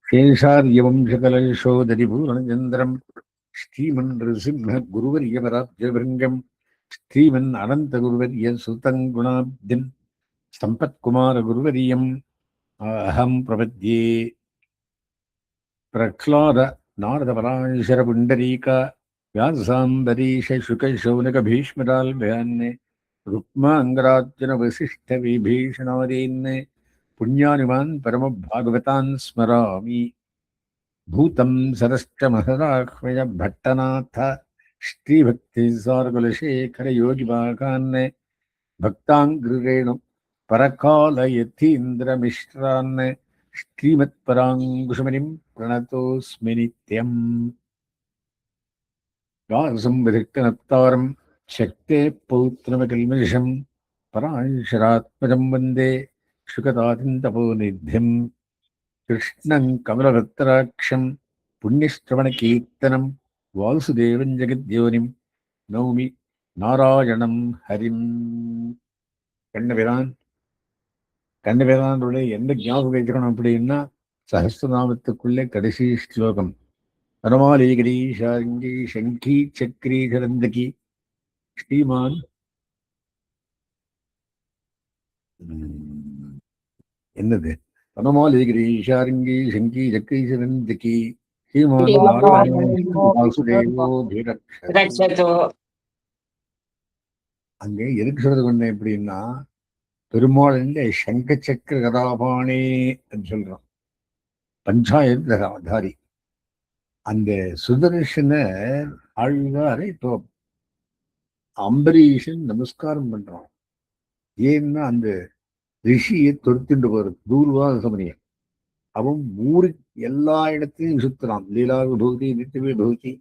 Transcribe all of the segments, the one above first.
शेषार्यवंशकलशोदरिपूर्णचन्द्रम् श्रीमन् नृसिंहगुरुवर्यपराब्जभृङ्गम् श्रीमन् अनन्तगुरुवर्यसुतम् गुणाब्धिम् सम्पत्कुमारगुरुवर्यम् अहं प्रपद्ये। प्रह्लाद नारदपराशरपुण्डरीक व्यासाम्बरीशशुकशौनकभीष्मराल्भयान् रुक्माङ्गरार्जुनवसिष्ठविभीषणादीन् पुण्यानुमान् परमभागवतान् स्मरामि। भूतं सरश्च महदाह्वय भट्टनाथ श्रीभक्तिसारकुलशेखरयोगिवाकान् भक्ताङ्ग्रिरेणु परकालयतीन्द्रमिश्रान् श्रीमत्पराङ्कुशमुनिं प्रणतोऽस्मि नित्यम्। व्यासं शक्ते पौत्रमकल्मषं पराशरात्मजं वन्दे शुकतादिन्तपोनिध्यम्। कृष्णं कमलभक्तराक्षं पुण्यश्रवणकीर्तनं वासुदेवं जगद्योनिं नौमि नारायणं हरिम्. கண்ணபிரானுடைய எந்த ஞாபகம் வைக்கணும் அப்படின்னா சஹஸ்ரநாமத்துக்குள்ளே கடைசி ஸ்லோகம் வனமாலிகிரி ஷாங்கி சங்கி சக்ரி சரந்தகி ஸ்ரீமான் என்னது வனமாலிகிரி ஷாங்கி சங்கி சக்ரி சரந்தகி ஸ்ரீமான் வாசுதேவோ பீரக்ஷதோ. அங்கே எதுக்கு சொல்றது கொண்டேன் எப்படின்னா பெருமாள் சங்க சக்கர கதாபானே சொல்றான், பஞ்சாயத்து தாரி. அந்த சுதர்ஷன ஆழ்வாரை இப்போ அம்பரீஷன் நமஸ்காரம் பண்றான். ஏன்னா அந்த ரிஷியை தொடுத்துட்டு போறது தூர்வாத சமனியம். அவன் ஊருக்கு எல்லா இடத்தையும் சுத்துறான். லீலா விபூதி நித்திய விபூதி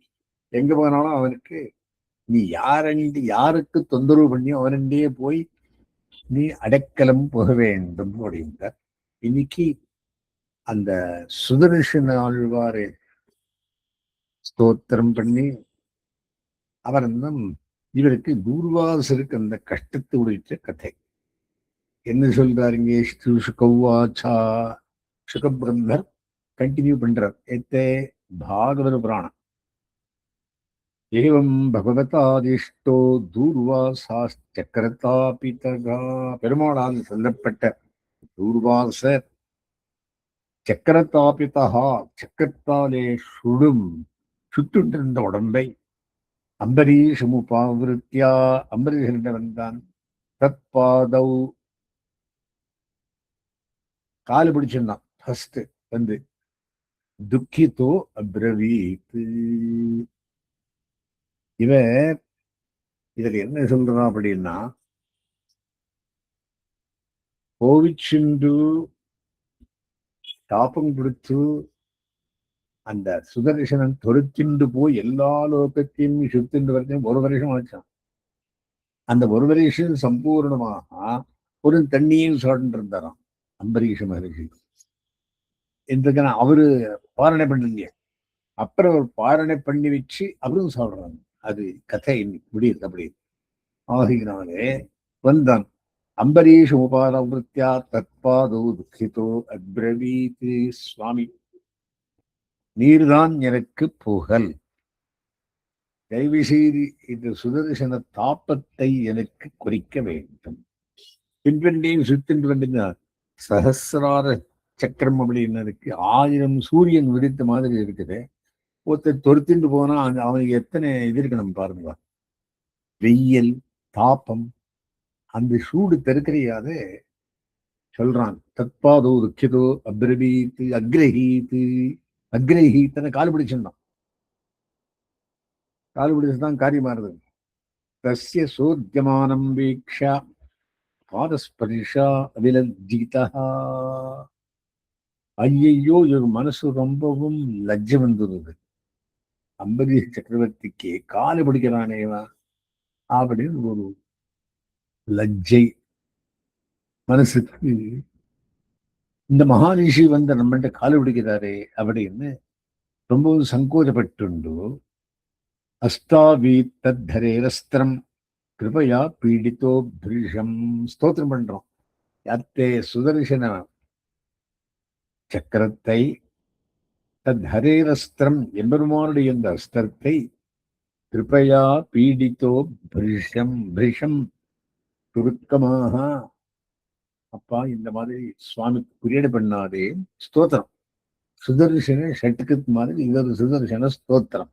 எங்க போனாலும் அவனுக்கு நீ யாருக்கு தொந்தரவு பண்ணி அவனண்டே போய் நீ அடைக்கலம் போக வேண்டும் அப்படின்ற. இன்னைக்கு அந்த சுதர்ஷன ஆழ்வாரை ஸ்தோத்திரம் பண்ணி அவர் இவருக்கு தூர்வாசருக்கு அந்த கஷ்டத்தை உடைத்த கதை என்ன சொல்றாருங்க. சுகவாச்சா சுகபிரம்மர் கண்டினியூ பண்றார். பாகவத புராணம். ஏவம் பகவதாதிஷ்டோ தூர்வாசாச்சக்கரதாபிதகா. பெருமாளால் சொல்லப்பட்ட தூர்வாசர் சக்கரதாபிதகா, சக்கரத்தாலே சுட்டுண்டிருந்த உடம்பை அம்பரீஷமுபாவிருத்தியா, அம்பரீஷன் வந்தான். தத் பாதௌ காலு பிடிச்சிருந்தான். ஃபர்ஸ்ட் துக்கிதோ அப்ரவீத். இவர் இதுல என்ன சொல்றான் அப்படின்னா, கோவிச்சுண்டு தாப்பம் கொடுத்து அந்த சுதர்சனன் தொடுத்திண்டு போய் எல்லா லோகத்தையும் சுத்திண்டு வரைக்கும் 1 வருஷம் ஆச்சான். அந்த 1 வருஷம் சம்பூர்ணமாக ஒரு தண்ணியும் சாப்பிட்டு இருந்தாராம் அம்பரீஷ மகரிஷி. எதுக்குன்னா அவரு பாரணை பண்ணலையே, அப்புறம் அவர் பாரணை பண்ணி வச்சு அவரும் சாப்பிடுறாங்க. அது கதை இன்னைக்கு முடியுது. அப்படி ஆகினாலே வந்தான். அம்பரீஷ உபாரவருத்தியா தற்பாதோ துக்கிதோ அப்ரவீத். சுவாமி, நீர்தான் எனக்கு புகழ். தயவு செய்து இந்த சுதர்சன தாப்பத்தை எனக்கு குறிக்க வேண்டும். பின்வண்டியும் சுத்தின்று வண்டினார். சஹசிரார சக்கரம் அப்படின்னு இருக்கு. 1000 சூரியன் விரித்த மாதிரி இருக்குது. ஒருத்தர் தொடுத்திட்டு போனா அவனுக்கு எத்தனை இது இருக்கணும் பாருங்க. வெயில், தாப்பம், அந்த சூடு தெருக்கிறையாத சொல்றான். தற்பாதோ துக்கிதோ அப்ரவீத் அக்ரஹீத். அக்ரஹீத்தனை கால் பிடிச்சிருந்தான். கால் பிடிச்சுதான் காரியமானது. தஸ்ய சோத்யமானம் வீக்ஷா பாதஸ்பர்ஷா அவிலஜ்ஜிதா. ஐயையோ, இவர் மனசு ரொம்பவும் லஜ்ஜம் வந்துருது. அம்பரீஷ் சக்கரவர்த்திக்கு காலை பிடிக்கிறானேவா அப்படின்னு ஒரு லஜ்ஜை மனசுக்கு. இந்த மகாரிஷி நம்மகிட்ட காலை பிடிக்கிறாரே அப்படின்னு ரொம்பவும் சங்கோஜப்பட்டுண்டு அஸ்தாவீத்தரேரஸ்திரம் கிருபையா பீடித்தோ பிரிஷம் ஸ்தோத்திரம் பண்றோம். யாத்தே சுதர்சன சக்கரத்தை தத் ஹரேரஸ்திரம் எம்பெருமானுடைய இந்த அஸ்திரத்தை கிருபையா பீடித்தோ பிரிஷம் சுருக்கமாக அப்பா இந்த மாதிரி சுவாமி குறியீடு பண்ணாதே ஸ்தோத்திரம். சுதர்சன ஷட்கத் மாதிரி இது ஒரு சுதர்சன ஸ்தோத்திரம்.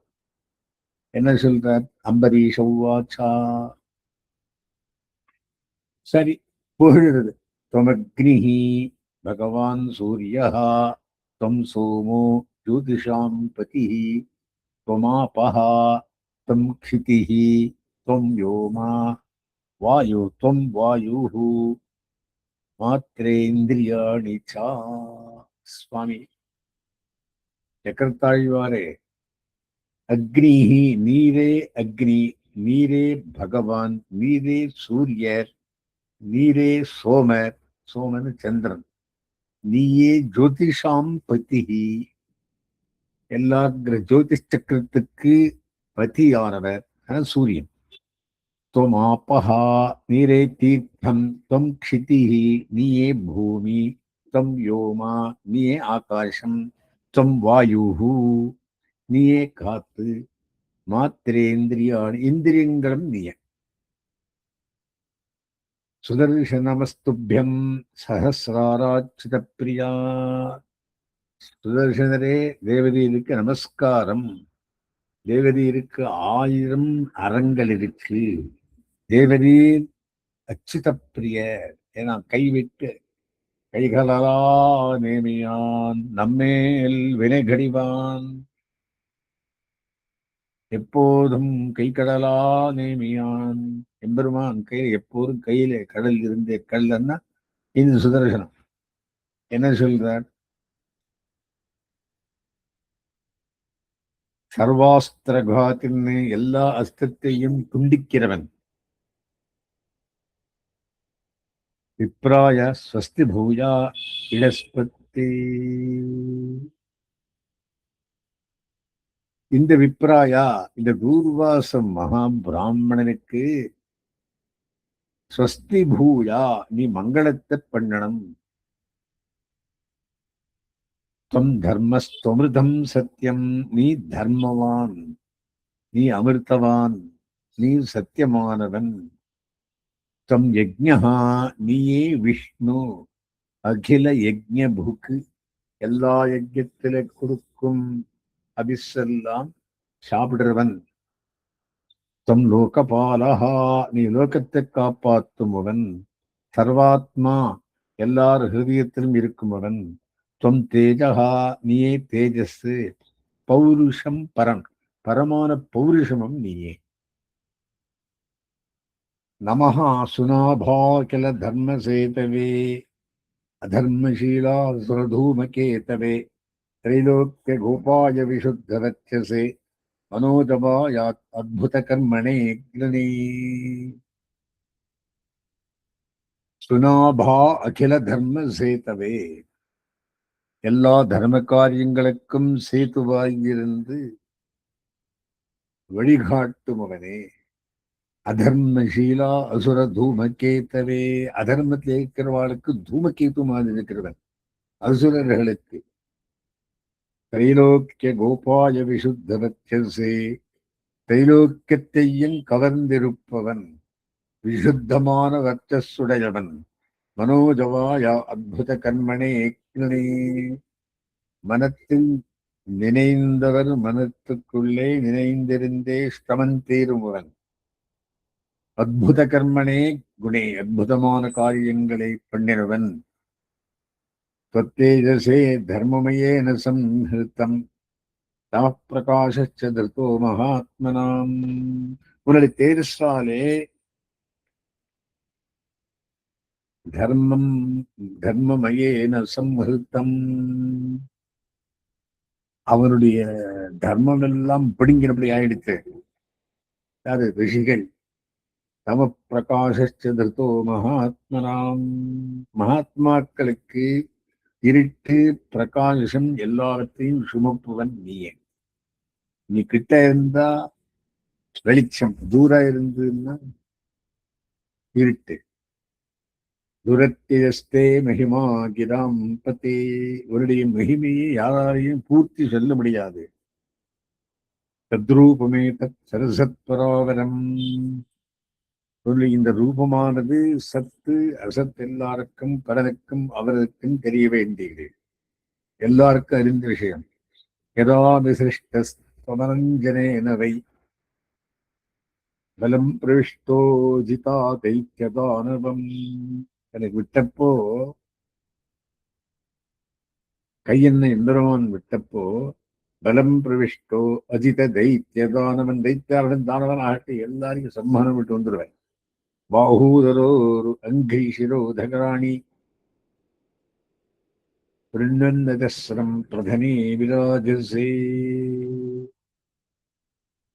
என்ன சொல்றார்? அம்பரீஷ உவாச்சா. சரி, புகழுறது. त्वमग्निः भगवान् सूर्यः त्वं सोमो ज्योतिषां पतिः त्वमापः त्वं क्षितिः त्वं व्योमा त्वं वायुः மாத்திரேந்திரியாணி சா. சுவாமி சக்கரத்தாழ்வாரே, அக்னிஹி நீரே அக்னி, நீரே பகவான், நீரே சூரியர், நீரே சோமர், சோமன் சந்திரன், நீயே ஜோதிஷாம் பதிஹி எல்லா ஜோதிஷ் சக்கரத்துக்கு பதியானவர் சூரியன். त्वमापः நீரே தீர்த்தம், त्वं क्षितिः நீயே பூமி, त्वं व्योमा நீயே ஆகாசம், त्वं वायुः நீயே காத்து, மாத்திரேந்திரியாணி இந்திரியங்களும் நீயே. சுதர்சனமஸ்துபியம் சஹசிராராச்சித பிரியா. சுதர்சனரே, தேவதீருக்கு நமஸ்காரம். தேவதீருக்கு 1000 அறங்கள் இருக்கு. தேவதீர் அச்சுத பிரிய, ஏன்னா கைவிட்டு கைகளா நேமியான் நம்மேல் வினைகடிவான், எப்போதும் கைக்கடலா நேமியான். எம்பெருமான் கையில் எப்போதும் கையில கடல் இருந்தே. கடல்னா இது சுதர்சனம். என்ன சொல்றார்? சர்வாஸ்திரகாத்தின்னு எல்லா அஸ்திரத்தையும் துண்டிக்கிறவன். விப்ராய ஸ்வஸ்தி பூயா இடஸ்பத்தி. இந்த விப்ராயா, இந்த தூர்வாச மகா பிராமணனுக்கு ஸ்வஸ்தி பூயா நீ மங்களத்தை பண்ணணும். துவம் தர்மஸ்துவமிருதம் சத்தியம், நீ தர்மவான், நீ அமிர்தவான், நீ சத்தியமானவன். துவம் யஜ்ஞா நீயே விஷ்ணு, அகில யஜ்ஞ புக்கு எல்லா யஜ்ஞத்தில கொடுக்கும் அபிசெல்லாம் சாப்பிடுறவன். துவம் லோகபாலஹா நீ லோகத்தை காப்பாற்றுமவன். சர்வாத்மா எல்லார் ஹிருதயத்திலும் இருக்குமவன். துவம் தேஜகா நீயே தேஜஸ். பௌருஷம் பரம், பரமான பௌருஷமும் நீயே. நமஹா சுனாபா கில தர்மசேதவே அதர்மசீலா சுரதூமகேதவே திரைலோக்கிய கோபாய விசுத்தவச்சசே மனோஜபாயாத் அத்புத கர்மணே கிளனே. சுனாபா அகில தர்ம சேதவே எல்லா தர்ம காரியங்களுக்கும் சேதுவாயிருந்து வழிகாட்டுமவனே. அதர்மசீலா அசுர தூமகேத்தவே அதர்மத்தில் இருக்கிறவாளுக்கு தூமகேத்து மாதிரி இருக்கிறவன் அசுரர்களுக்கு. திரைலோக்கிய கோபாய விசுத்தவச்சசே திரைலோக்கியத்தையும் கவர்ந்திருப்பவன், விசுத்தமான வர்ச்சஸுடையவன். மனோஜவாய அத்புத கர்மணே கிளனே மனத்தில் நினைந்தவர் மனத்துக்குள்ளே நினைந்திருந்தே ஸ்ரமன் தீருமவன். அத்புத கர்மனே குணே அத்புதமான காரியங்களை பண்ணினவன். त्वत्तेजसे धर्ममयेन संहृतम् तमः प्रकाशश्च धृतो महात्मनाम्. உன்னுடைய தேஜஸாலே தர்மம் தர்மமயேன சம்ஹிருத்தம் அவனுடைய தர்மம் எல்லாம் பிடுங்கினபடி ஆயிடுத்து. யாரு? ரிஷிகள். தம பிரகாஷ்ச திருத்தோ மகாத்மனாம் மகாத்மாக்களுக்கு இருட்டு பிரகாசம் எல்லாவற்றையும் சுமப்புவன் நீயே. நீ கிட்ட இருந்தா வெளிச்சம், தூரம் இருந்ததுன்னா இருட்டு. துரத்தியஸ்தே மகிமா கிராம் பதே. உன்னுடைய மகிமையை யாராலையும் பூர்த்தி சொல்ல முடியாது. தத்ரூபமே தத் சரசத்பராவரம். இந்த ரூபமானது சத்து அசத் எல்லாருக்கும் பலனுக்கும் அவருக்கும் தெரிய வேண்டியது, எல்லாருக்கும் அறிந்த விஷயம். யதா விசிஷ்டஸ்தமனஞ்சனேனவை பலம் பிரவிஷ்டோ ஜிதா தைத்தியதானவம். எனக்கு விட்டப்போ, கையென்ன எந்திரமான் விட்டப்போ, பலம் பிரவிஷ்டோ அஜித தைத்தியதானவன், தைத்தியாரன் தானவன் ஆகட்டி எல்லாரையும் சம்மானம் விட்டு வந்துடுவேன். பாகூதரோரு அங்கீஷிரோதகராணி பிருண்ணன்னதஸ்ரம் பிரதனே விராஜசே.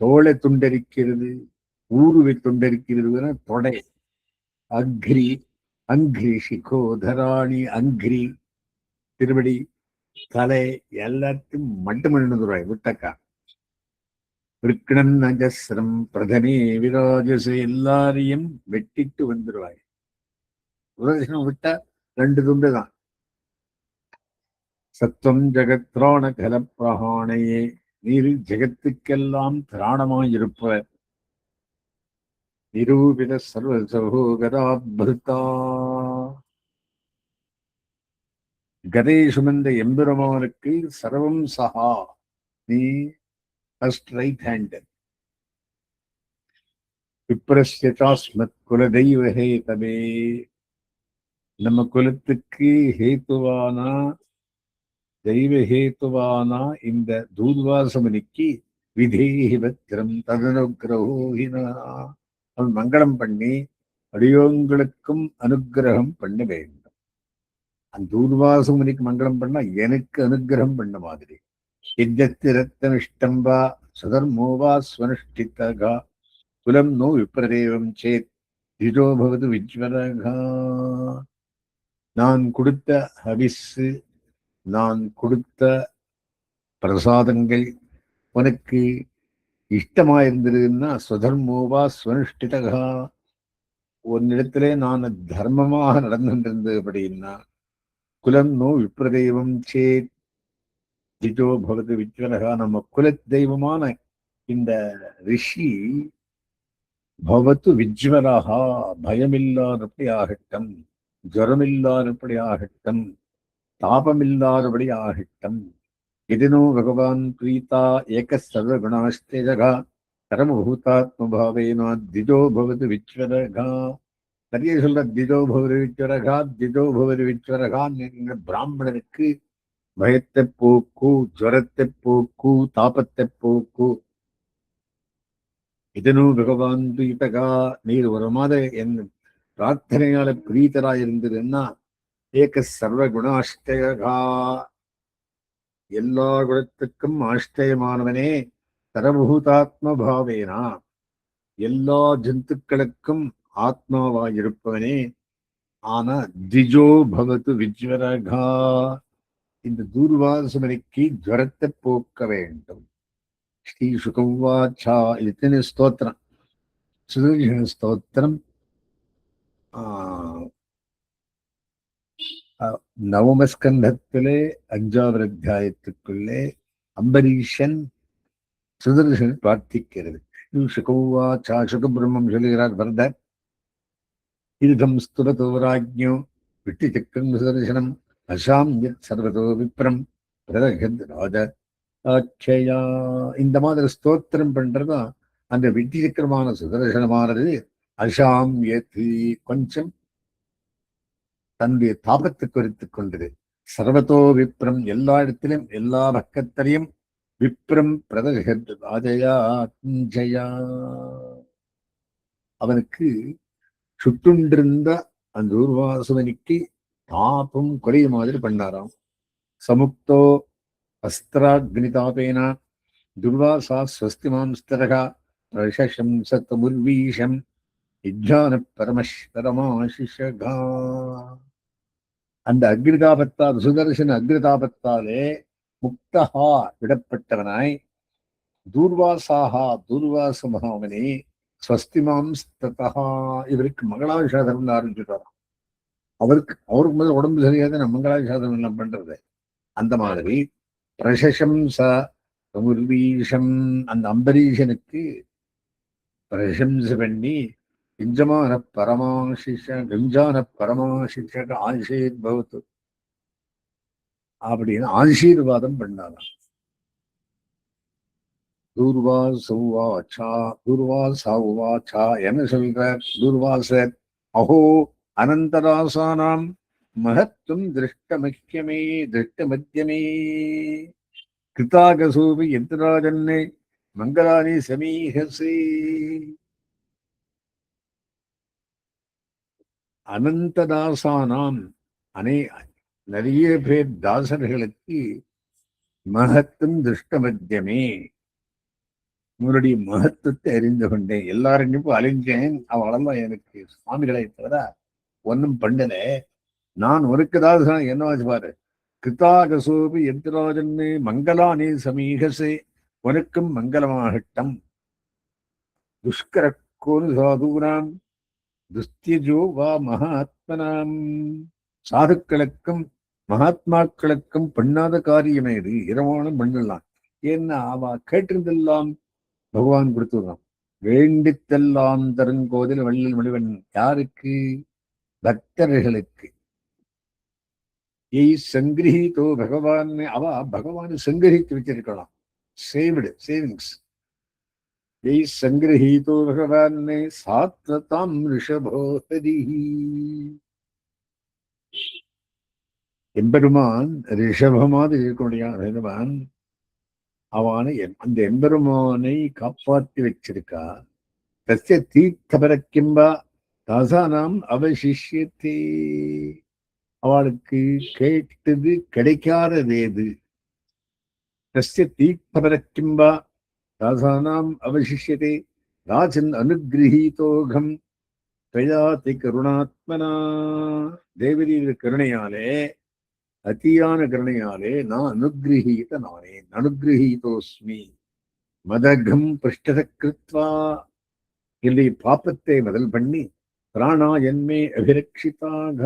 தோளை துண்டரிக்கிறது, ஊருவை துண்டரிக்கிறது, தொடை. அக்ரி அங்கிரி சிகோதராணி, அங்கிரி திருவடி தலை எல்லாத்தையும் மட்டும் எழுந்துருவாய் விட்டக்கா. விற்கணன் நஜஸ்ரம் பிரதனே விராஜசே, எல்லாரையும் வெட்டிட்டு வந்துடுவாய். சுதர்சனம் விட்டா 2 துண்டு தான். சத்வம் ஜெகத்ராண கல பிரகாணையே, நீர் ஜெகத்துக்கெல்லாம் திராணமாயிருப்ப. நிரூபித சர்வ சகோகராத்புதா, கதை சுமந்த எம்பெருமானுக்கு சர்வம் சஹா, நீ ஃபர்ஸ்ட் ரைட் ஹேண்ட். விப்ரஸ்யதாஸ்மத் குலதெய்வ ஹேதவே, நம்ம குலத்துக்கு ஹேத்துவானா தெய்வ ஹேத்துவானா இந்த தூர்வாசமனிக்கு விதேகிபத்திரம் ததனுகிரகோஹினா, அவன் மங்களம் பண்ணி அடியோங்களுக்கும் அனுகிரகம் பண்ண வேண்டும். அந்த தூர்வாசமுனிக்கு மங்களம் பண்ணா எனக்கு அனுகிரகம் பண்ண மாதிரி. யஜ்ஞத்திரத்தனிஷ்டம்பா சதர்மோவா ஸ்வனுஷ்டிதகா குலம் நோ விப்ரதேவம் சேத் திஜோ பவது விஜ்வரகா. நான் கொடுத்த ஹவிஸ்ஸு, நான் கொடுத்த பிரசாதங்கள் உனக்கு இஷ்டமாயிருந்ததுன்னா, ஸ்வதர்மோவா ஸ்வனுஷ்டிதகா, உன்னிடத்திலே நான் தர்மமாக நடந்திருந்தது அப்படின்னா, குலம் நோ விப்ரதெய்வம் சேத் திஜோ பவது விஜ்வரகா, நம்ம குல தெய்வமான இந்த ரிஷி பவத்து விஜ்வரகா, பயமில்லாதபடி ஆகட்டும், ஜரமில்லாதபடி ஆகட்டும், தாபமில்லாதபடி ஆகட்டும். எதினோ பகவான் பிரீதா ஏக சர்வகுணாஸ்தேஜகா பரமபூதாத்மபாவேனா திஜோ பவது விச்வரகா. நிறைய சொல்ற திஜோ பவது விச்வரகா, திஜோ பவது விச்வரகான்னு. பிராமணனுக்கு பயத்தை போக்கு, ஜுரத்தை போக்கு, தாபத்தை போக்கு. இதனோ பகவான் பிரீதகா, நீர் ஒரு மாத என் பிரார்த்தனையால பிரீதராயிருந்ததுன்னா, ஏக சர்வகுணாஸ்தேஜகா, எல்லா குணத்துக்கும் ஆஷ்டயமானவனே, சரபூதாத்ம பாவேனா, எல்லா ஜந்துக்களுக்கும் ஆத்மாவாயிருப்பவனே. ஆனா திஜோ பவத்து விஜ்வரகா, இந்த தூர்வாசமனிக்கு ஜுரத்தை போக்க வேண்டும். ஸ்ரீ சுகவாச்சா, இத்தனை ஸ்தோத்திரம், சுதர்சன ஸ்தோத்திரம். நவமஸ்கந்தத்திலே 5வது அத்தியாயத்துக்குள்ளே அம்பரீஷன் சுதர்சன் பிரார்த்திக்கிறது. சுகவாச்சா, சுகபிரம்மம் சொல்லுகிறார் பரதர். ஈதம் ஸ்துரதோ ராஜ்ஞோ விட்டு சக்கரம் சுதர்சனம் அசாம் யத் சர்வதோ விப்ரம் பிரதகத் ராஜ ஆட்சயா. இந்த மாதிரி ஸ்தோத்திரம் பண்றதா அந்த விட்டி சக்கரமான சுதர்சனமானது அசாம் யத், கொஞ்சம் தன்னுடைய தாபத்தை குறித்துக் கொண்டது. சர்வதோ விப்ரம், எல்லா இடத்திலும் எல்லா பக்கத்திலையும் விப்ரம் பிரதகத் ராஜயா ஜயா. அவனுக்கு சுட்டுண்டிருந்த அந்த தூர்வாசுவனிக்கு தாபம் குறைய மாதிரி பண்ணாராம். சமுக்தோ அஸ்திராக்னிதாபேன துர்வாசா ஸ்வஸ்தி மாம்ஸ்தரகா பிரசம்சதமுர்வீஷம் விஜான பரமஸ்வரமாசிஷகா. அந்த அக்னிதாபத்தால், சுதர்சன அக்னிதாபத்தாலே முக்தஹா விடப்பட்டவனாய், தூர்வாசாகா தூர்வாச மகாமனே ஸ்வஸ்திமாம் ஸ்ததா, இவருக்கு மங்களாபிஷேகம் ஆரம்பிச்சுட்டாராம். அவருக்கு முதல்ல உடம்பு சரியாத மங்களாசாசனம் எல்லாம் பண்றது. அந்த மாதிரி பிரசம்சா முர்வீஷம், அந்த அம்பரீஷனுக்கு பிரசம்ச பண்ணி கிஞ்சமான பரமாசிஷ ஆசீர் பவத்து அப்படின்னு ஆசீர்வாதம் பண்ணாராம். துர்வாசா என்ன சொல்றார் துர்வாசர்? அஹோ அனந்தராசானாம் மகத்துவம் திருஷ்டமக்கியமே திருஷ்டமத்தியமே கிருதாகசூபி யத்ராஜன்னே மங்களானி சமீஹசே. அனந்ததாசானாம் நிறைய பேர் தாசர்களுக்கு மகத்துவம் திருஷ்டமத்தியமே, உங்களுடைய மகத்துவத்தை அறிந்து கொண்டேன். எல்லாரும் அழிஞ்சேன், அவளெல்லாம் எனக்கு சுவாமிகளை தவிர ஒன்னும் பண்ணல. நான் உனக்கு தாசன் என்னவாச்சு பாரு. கிருதாகசோபி எந்திராஜன்னு மங்களானே சமீகசே, உனக்கும் மங்களமாகட்டம். துஷ்கரக்கோனு சாதுராம் துஸ்தியஜோ வா மகாத்மனாம், சாதுக்களுக்கும் மகாத்மாக்களுக்கும் பண்ணாத காரியமே இது, இரவானும் பண்ணலாம். ஏன்னா அவ கேட்டிருந்தெல்லாம் பகவான் கொடுத்துடுறான். வேண்டித்தெல்லாம் தருங்கோதில் வள்ளல் மணிவன் யாருக்கு? பக்தர்களுக்கு. சங்கிரகித்தோ பகவான், அவ பகவான் சங்கிரகித்து வச்சிருக்கலாம். சேவிங்ஸ். சங்கிரகித்தோ பகவான் சாத்வதாம் ரிஷபோஹரி. எம்பெருமான் ரிஷபமாவது இருக்கக்கூடிய பகவான் அவனை அந்த எம்பெருமானை காப்பாற்றி வச்சிருக்கா. தஸ்ய தீர்த்தபரக்கிம்பா தாசானாம் அவசிஷ்யத்தே, அவளுக்கு கேட்டது கிடைக்காதது ஏது? தஸ்ய தீர்த்தபரக்கிம்பா தாசானாம் அவசிஷ்யத்தே ராஜன் அனுகிரகீதோகம் பிரயாதி கருணாத்மனா. தேவரீர கருணையாலே, அத்தியான கருணையாலே நான் அனுகிரகீத நானேன். அனுகிரகீதோஸ்மி மதகம் பிருஷ்டதக்ருத்வா, என்னுடைய பாப்பத்தை முதல் பண்ணி பிராணா என்மே அபிரக்ஷிதாக,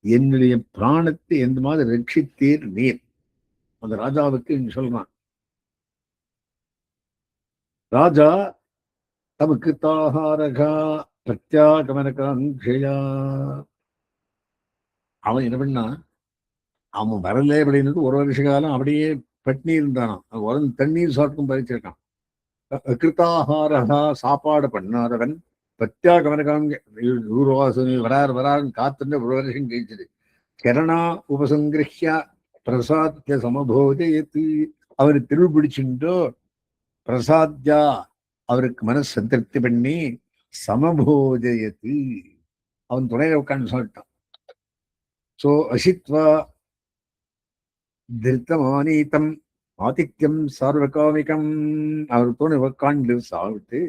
என்னுடைய பிராணத்தை எந்த மாதிரி ரட்சித்தீர் நீர். அந்த ராஜாவுக்கு சொல்றான். ராஜா தமக்கு தாகாரகா பிரத்யாகமனகாங்ஷயா. அவன் என்ன பண்ணா, அவன் வரல அப்படின்றது ஒரு வருஷ காலம் அப்படியே பட்னி இருந்தானான். உரம் தண்ணீர் சாப்பிட்டும் பறிச்சிருக்கான். கிருத்தாகாரகா, சாப்பாடு பண்ணாதவன். பிரத்யாகமனகாங்க ஊர்வாசனி வராருன்னு காத்துட்டு ஒரு வருஷம் கழிச்சது. கரணா உபசங்கிரஹ்யா பிரசாத்திய சமபோஜயத்து, அவரு திருள் பிடிச்சுட்டோ பிரசாத்யா, அவருக்கு மனசு சந்திருப்தி பண்ணி சமபோஜயத்து, அவன் துணையில உட்காந்து சாப்பிட்டான். சோ அசித்வா திருத்தமானீதம் ஆதித்யம் சார்வகாமிகம், அவர் துணை உட்காந்து சாப்பிட்டு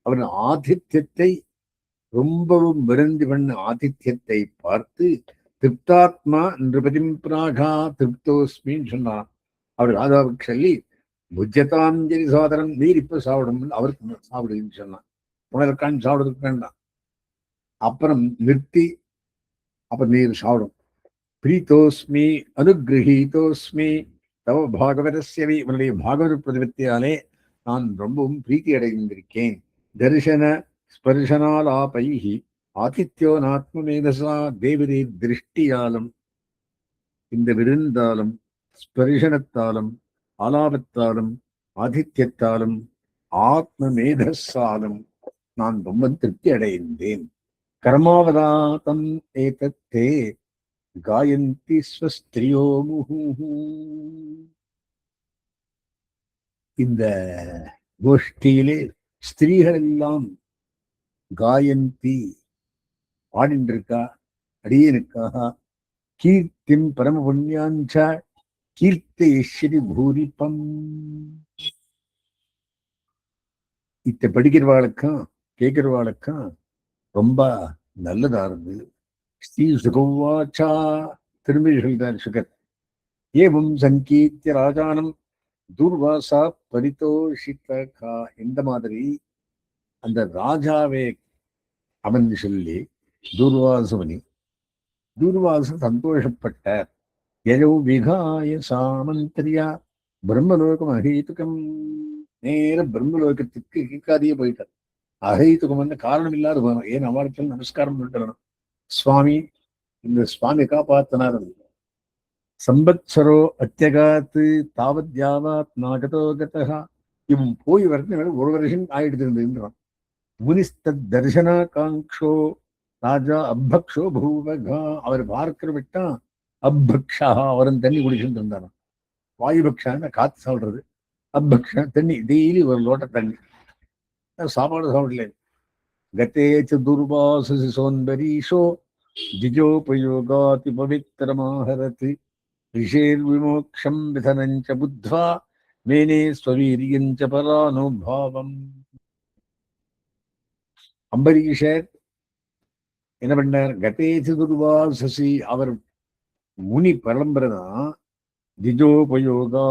அவர் ஆதித்யத்தை ரொம்பவும் விருந்தி பண்ண ஆதித்யத்தை பார்த்து திருப்தாத்மா நிருபதிம் பிராகா திருப்தோஸ்மின்னு சொன்னான். அவர் ராஜாவுக்கு சொல்லி புஜ்யதாஞ்சலி சோதரன், நீர் இப்ப சாப்பிடணும், அவருக்கு சாப்பிடுன்னு சொன்னான். உணர்கான் சாப்பிடுறதுக்கு வேண்டாம், அப்புறம் நிறுத்தி அப்புறம் நீர் சாப்பிடும். பிரீத்தோஸ்மி அனுகிரகீதோஸ்மி தவ பாகவதஸ்யவி, உன்னுடைய பாகவத பிரதிபத்தியாலே நான் ரொம்பவும் பிரீத்தி அடைந்திருக்கேன். தரிசன ஸ்பர்சனாலாபைஹி ஆதித்யோ நாத்மமேதசா, தேவதை திருஷ்டியாலும் இந்த விருந்தாலும் ஸ்பர்சனத்தாலும் ஆலாபத்தாலும் ஆதித்யத்தாலும் ஆத்மமேதஸாலும் நான் ரொம்ப திருப்தி அடைந்தேன். கர்மாவதாத்தம் ஏதத்தே காயந்தி ஸ்வஸ்திரியோ முஹுஹு. இந்த கோஷ்டியிலே ஸ்திரீகள் எல்லாம் காயந்தி பாடின்றிருக்கா அடியனுக்காக. கீர்த்திம் பரம புண்ணியாஞ்ச கீர்த்தேஸ்வரி பூரிப்பம். இத்த படிக்கிறவாளுக்கும் கேட்கிறவாளுக்கும் ரொம்ப நல்லதா இருந்து. ஸ்ரீ சுகவாச்சா, திரும்பி சொல்றார் சுகர். ஏவம் சங்கீத்திய ராஜானம் துர்வாசா பரிதோஷிதா. இந்த மாதிரி அந்த ராஜாவே அவன் சொல்லி தூர்வாசமுனி. தூர்வாசன் சந்தோஷப்பட்டார். எழோ விகாய சாமந்திரியா பிரம்மலோகம் அகீதுகம். நேர பிரம்மலோகத்துக்கு கீக்காதியே போயிட்டார். அகீதுகம் வந்து காரணம் இல்லாத போகணும். ஏன் அவளுக்கு நமஸ்காரம் பண்ணிட்டு சுவாமி, இந்த சுவாமி காப்பாத்தினார். சம்பத்சரோ அத்தியகாத்து தாவத்யாவாத் நாகதோ கதா. இவன் போய் வரது ஒரு வருஷம் ஆயிடுது இருந்துன்றான். முனிஸ்தத் தர்சனா காங்ஷோ ராஜா அபக்ஷோ பூவகா. அவர் பார்க்கிற விட்டா அபக்ஷா, அவரும் தண்ணி குடிச்சுட்டு இருந்தாராம். வாயுபக்ஷான்னு காத்து சாப்பிடுறது, அபக்ஷா தண்ணி, டெய்லி ஒரு லோட்ட தண்ணி, சாப்பாடு சாப்பிடல. கத்தேச்ச துர்வாசி சோன்பரீஷோ திஜோபயோகாதி பவித்திரமாஹரதி ரிஷேர் விமோக்ஷம் விதனஞ்ச புத்வா மேனே ஸ்வவீரியஞ்ச பரானுபாவம். அம்பரீஷர் என்ன பண்ணார்? கதேச்சு துர்வாசி, அவர் முனி பரம்பரைதான். திஜோபயோகா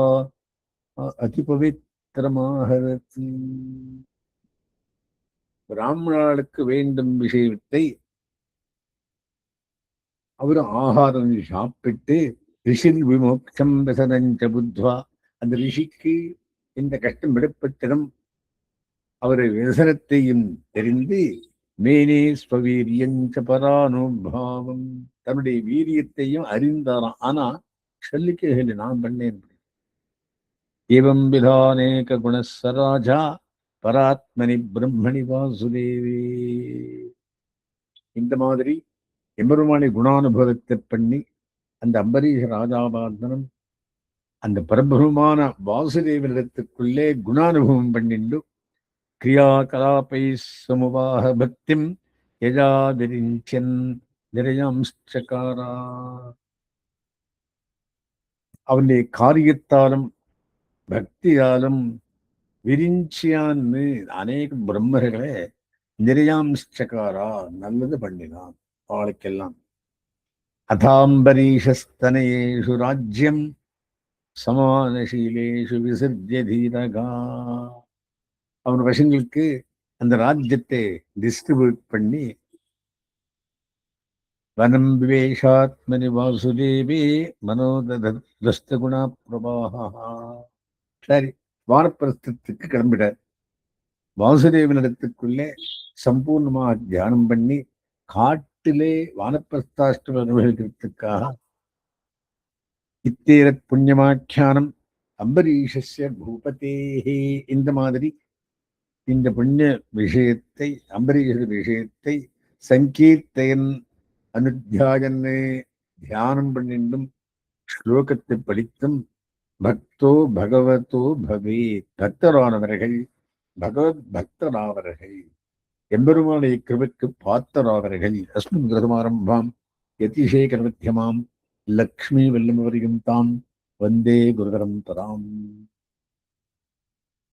அதிபவித்திரமாகரதி. பிராமணர்களுக்கு வேண்டும் விஷயத்தை அவர் ஆகாரம் சாப்பிட்டு ரிஷில் விமோக்ஷம் விசனஞ்ச புத்வா, அந்த ரிஷிக்கு இந்த கஷ்டம் விடப்பட்டதும் அவர் விசனத்தையும் தெரிந்து மேனே ஸ்வவீரியஞ்ச பரானுபாவம், தன்னுடைய வீரியத்தையும் அறிந்தாராம். ஆனா சொல்லிக்க நான் பண்ணேன். ஏவம் விதானேக குணசராஜா பராத்மனி பிரம்மணி வாசுதேவே. இந்த மாதிரி எம்பெருமானை குணானுபவத்தை பண்ணி அந்த அம்பரீஷ ராஜாபாதனம் அந்த பரபிரமான வாசுதேவனிடத்துக்குள்ளே குணானுபவம் பண்ணிண்டு கிரியா கலாபை சமுவாக பக்திம் யஜா விரிஞ்சன் நிறையம்ஸ்சகாரா. அவனுடைய காரியத்தாலும் பக்தியாலும் விரிஞ்சியான்னு அநேக பிரம்மர்களை நிறையாம்ஸ்சகாரா நல்லது பண்ணினான் அவளுக்கெல்லாம். அதாம்பரீஷஸ்தனயேஷு ராஜ்யம் சமானசீலேஷு விசர்ஜ்ய தீரகா. அவன் வசங்களுக்கு அந்த ராஜ்யத்தை டிஸ்ட்ரிபியூட் பண்ணி வனம் விவேஷாத்மனி வாசுதேவே மனோதஸ்த குணா பிரபாகா. சரி, வானப்பிரஸ்தத்துக்கு கிளம்பிட்டார். வாசுதேவனிடத்துக்குள்ளே சம்பூர்ணமாக தியானம் பண்ணி காட்டிலே வானப்பிரஸ்தாஷ்டம் அனுபவிக்கிறதுக்காக இத்தேரத் புண்ணியமாக்கியானம் அம்பரீஷஸ்ய பூபதேஹே. இந்த மாதிரி இந்த புண்ணிய விஷயத்தை, அம்பரீஷ விஷயத்தை சங்கீர்த்தையன் அனுத்தியாயன்னு தியானம் பண்ணிண்டும் ஸ்லோகத்தை படித்தும் பக்தோ பகவதோ பவே, பக்தரானவர்கள் பகவத் பக்தராவர்கள், எம்பெருமானை கிருபைக்கு பாத்திராவர்கள். அஸ்மின் கிருதமாரம்பாம் யதிசேகரமத்தியமாம் லக்ஷ்மி வல்லமவரியும் தாம் வந்தே குருதரம் தராம்.